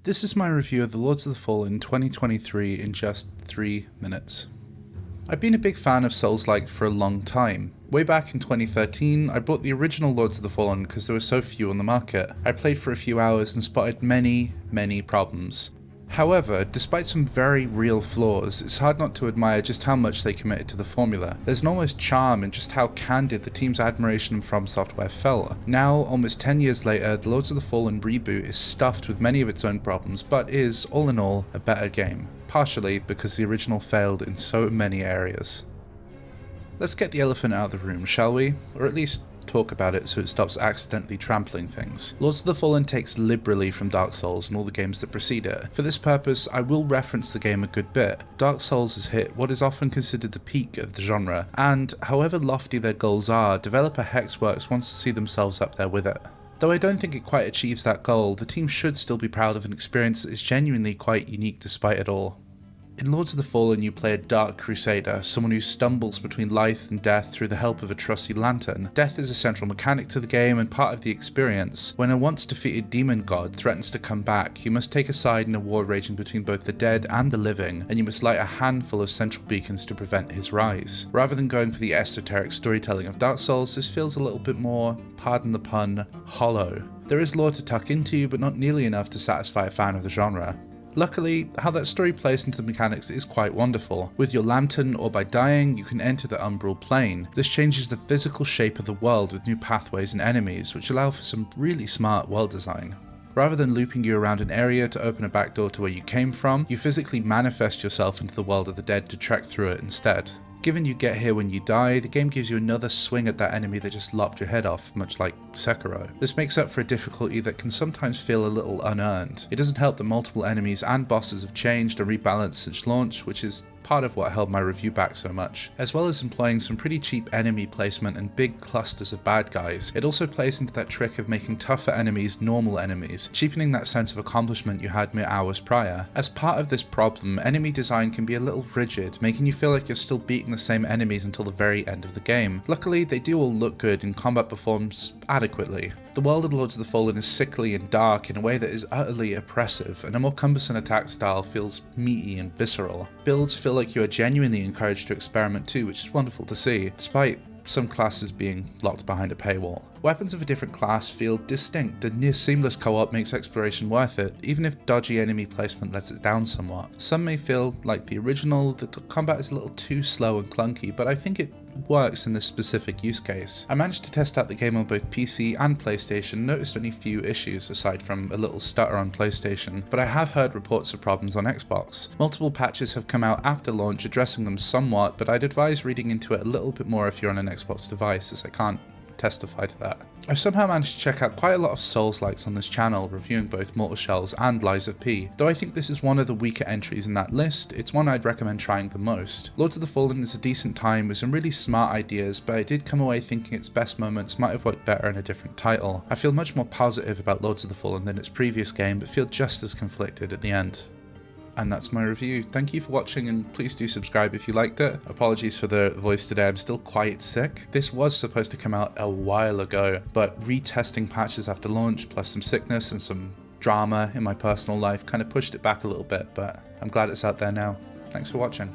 This is my review of the Lords of the Fallen 2023 in just 3 minutes. I've been a big fan of Soulslikes for a long time. Way back in 2013, I bought the original Lords of the Fallen because there were so few on the market. I played for a few hours and spotted many problems. However, despite some very real flaws, it's hard not to admire just how much they committed to the formula. There's an almost charm in just how candid the team's admiration from Software felt. Now, almost 10 years later, the Lords of the Fallen reboot is stuffed with many of its own problems, but is, all in all, a better game. Partially because the original failed in so many areas. Let's get the elephant out of the room, shall we? Or at least talk about it so it stops accidentally trampling things. Lords of the Fallen takes liberally from Dark Souls and all the games that precede it. For this purpose, I will reference the game a good bit. Dark Souls has hit what is often considered the peak of the genre, and however lofty their goals are, developer Hexworks wants to see themselves up there with it. Though I don't think it quite achieves that goal, the team should still be proud of an experience that is genuinely quite unique despite it all. In Lords of the Fallen, you play a dark crusader, someone who stumbles between life and death through the help of a trusty lantern. Death is a central mechanic to the game and part of the experience. When a once defeated demon god threatens to come back, you must take a side in a war raging between both the dead and the living, and you must light a handful of central beacons to prevent his rise. Rather than going for the esoteric storytelling of Dark Souls, this feels a little bit more, pardon the pun, hollow. There is lore to tuck into, but not nearly enough to satisfy a fan of the genre. Luckily, how that story plays into the mechanics is quite wonderful. With your lantern or by dying, you can enter the umbral plane. This changes the physical shape of the world with new pathways and enemies, which allow for some really smart world design. Rather than looping you around an area to open a back door to where you came from, you physically manifest yourself into the world of the dead to trek through it instead. Given you get here when you die, the game gives you another swing at that enemy that just lopped your head off, much like Sekiro. This makes up for a difficulty that can sometimes feel a little unearned. It doesn't help that multiple enemies and bosses have changed or rebalanced since launch, which is part of what held my review back so much. As well as employing some pretty cheap enemy placement and big clusters of bad guys, it also plays into that trick of making tougher enemies normal enemies, cheapening that sense of accomplishment you had mere hours prior. As part of this problem, enemy design can be a little rigid, making you feel like you're still beating the same enemies until the very end of the game. Luckily, they do all look good and combat performs adequately. The world of Lords of the Fallen is sickly and dark in a way that is utterly oppressive, and a more cumbersome attack style feels meaty and visceral. Builds feel like you are genuinely encouraged to experiment too, which is wonderful to see, despite some classes being locked behind a paywall. Weapons of a different class feel distinct, and near seamless co-op makes exploration worth it, even if dodgy enemy placement lets it down somewhat. Some may feel like the original, that the combat is a little too slow and clunky, but I think it works in this specific use case. I managed to test out the game on both PC and PlayStation, noticed only few issues aside from a little stutter on PlayStation, but I have heard reports of problems on Xbox. Multiple patches have come out after launch addressing them somewhat, but I'd advise reading into it a little bit more if you're on an Xbox device, as I can't testify to that. I've somehow managed to check out quite a lot of Soulslikes on this channel, reviewing both Mortal Shells and Lies of P. Though I think this is one of the weaker entries in that list, it's one I'd recommend trying the most. Lords of the Fallen is a decent time with some really smart ideas, but I did come away thinking its best moments might have worked better in a different title. I feel much more positive about Lords of the Fallen than its previous game, but feel just as conflicted at the end. And that's my review. Thank you for watching, and please do subscribe if you liked it. Apologies for the voice today, I'm still quite sick. This was supposed to come out a while ago, but retesting patches after launch, plus some sickness and some drama in my personal life kind of pushed it back a little bit, but I'm glad it's out there now. Thanks for watching.